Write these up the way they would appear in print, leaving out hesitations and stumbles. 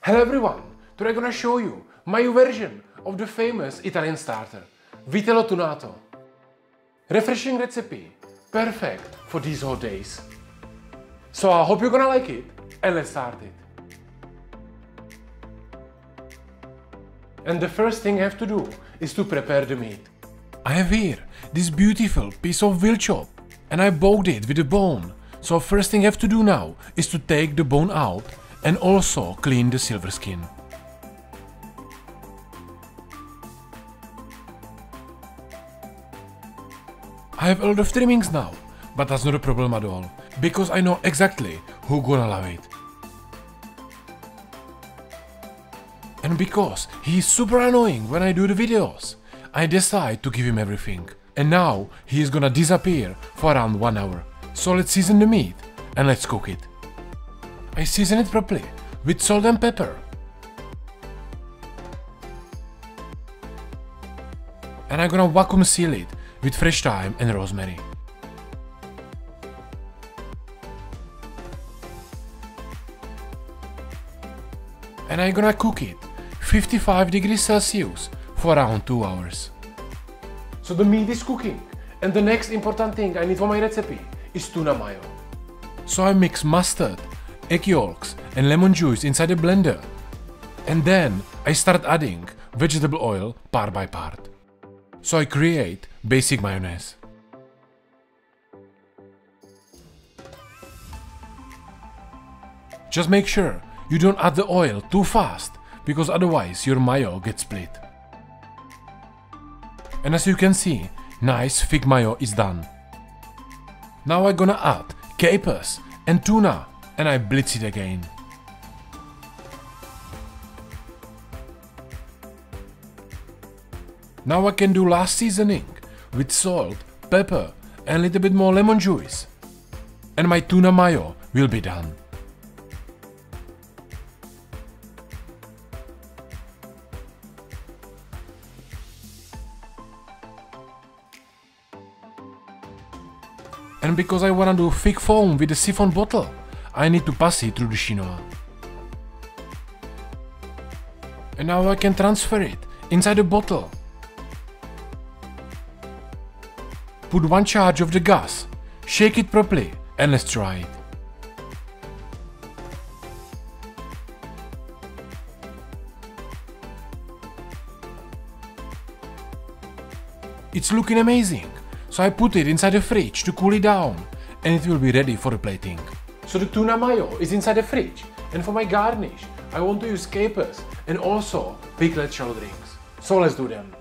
Hello everyone, today I'm gonna show you my version of the famous Italian starter, Vitello Tonnato. Refreshing recipe, perfect for these hot days. So I hope you're gonna like it, and let's start it. And the first thing I have to do is to prepare the meat. I have here this beautiful piece of veal chop, and I boiled it with the bone. So first thing I have to do now is to take the bone out and also clean the silver skin. I have a lot of trimmings now, but that's not a problem at all, because I know exactly who's gonna love it. And because he is super annoying when I do the videos, I decide to give him everything. And now he is gonna disappear for around 1 hour. So let's season the meat and let's cook it. I season it properly with salt and pepper. And I'm gonna vacuum seal it with fresh thyme and rosemary. And I'm gonna cook it 55 degrees Celsius for around 2 hours. So the meat is cooking, and the next important thing I need for my recipe is tuna mayo. So I mix mustard, egg yolks and lemon juice inside a blender. And then I start adding vegetable oil part by part. So I create basic mayonnaise. Just make sure you don't add the oil too fast, because otherwise your mayo gets split. And as you can see, nice thick mayo is done. Now I'm gonna add capers and tuna, and I blitz it again. Now I can do last seasoning with salt, pepper and a little bit more lemon juice. And my tuna mayo will be done. And because I wanna do thick foam with the siphon bottle, I need to pass it through the chinois. And now I can transfer it inside the bottle. Put one charge of the gas, shake it properly, and let's try it. It's looking amazing. So I put it inside the fridge to cool it down, and it will be ready for the plating. So the tuna mayo is inside the fridge, and for my garnish I want to use capers and also pickled shallot rings. So let's do them.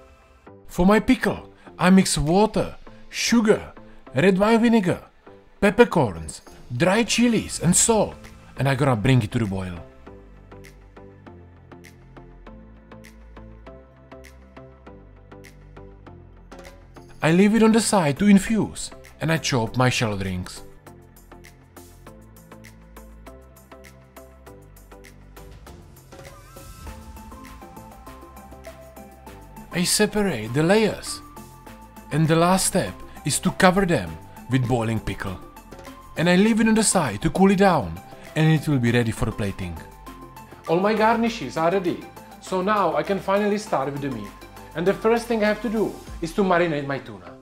For my pickle I mix water, sugar, red wine vinegar, peppercorns, dried chilies and salt, and I'm gonna bring it to the boil. I leave it on the side to infuse, and I chop my shallot rings. I separate the layers, and the last step is to cover them with boiling pickle. And I leave it on the side to cool it down, and it will be ready for the plating. All my garnishes are ready, so now I can finally start with the meat. And the first thing I have to do is to marinate my tuna.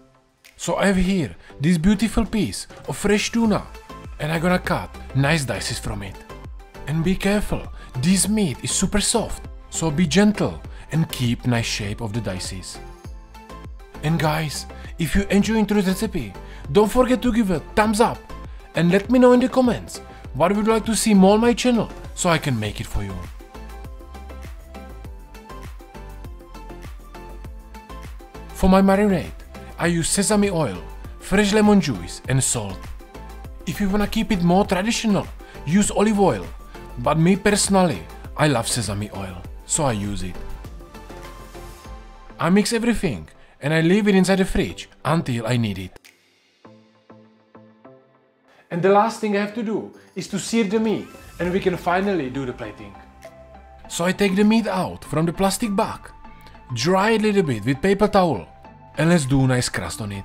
So I have here this beautiful piece of fresh tuna, and I'm gonna cut nice dices from it. And be careful, this meat is super soft, so be gentle and keep nice shape of the dices. And guys, if you enjoyed this recipe, don't forget to give a thumbs up and let me know in the comments what would you like to see more on my channel so I can make it for you. For my marinade, I use sesame oil, fresh lemon juice and salt. If you wanna keep it more traditional, use olive oil, but me personally, I love sesame oil, so I use it. I mix everything and I leave it inside the fridge until I need it. And the last thing I have to do is to sear the meat, and we can finally do the plating. So I take the meat out from the plastic bag, dry it a little bit with paper towel, and let's do a nice crust on it.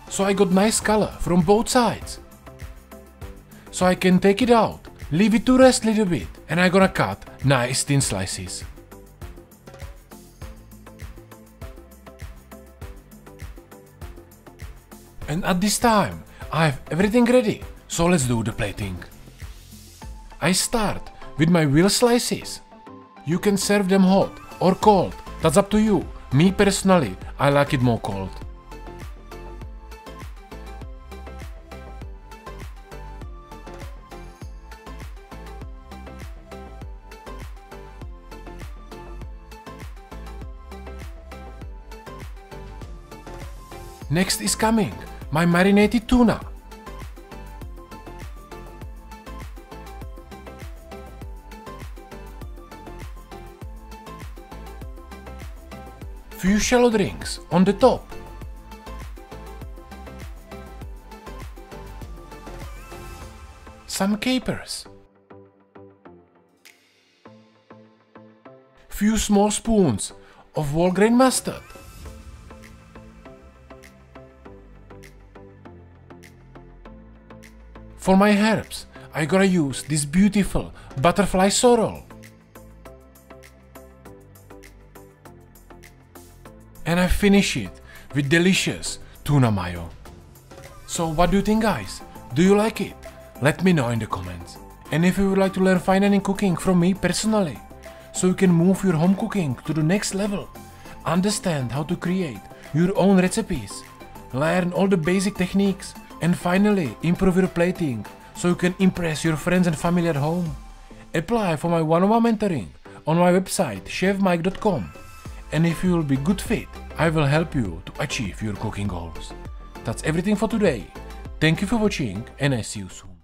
so I got nice color from both sides. So I can take it out, leave it to rest a little bit, and I'm gonna cut nice thin slices. And at this time, I have everything ready, so let's do the plating. I start with my veal slices. You can serve them hot or cold, that's up to you. Me personally, I like it more cold. Next is coming my marinated tuna. Few shallot rings on the top. Some capers. Few small spoons of whole grain mustard. For my herbs, I gotta use this beautiful butterfly sorrel. And I finish it with delicious tuna mayo. So what do you think, guys? Do you like it? Let me know in the comments. And if you would like to learn fine dining cooking from me personally, so you can move your home cooking to the next level, understand how to create your own recipes, learn all the basic techniques, and finally improve your plating so you can impress your friends and family at home, apply for my one-on-one mentoring on my website chefmajk.com. And if you will be good fit, I will help you to achieve your cooking goals. That's everything for today. Thank you for watching and I see you soon.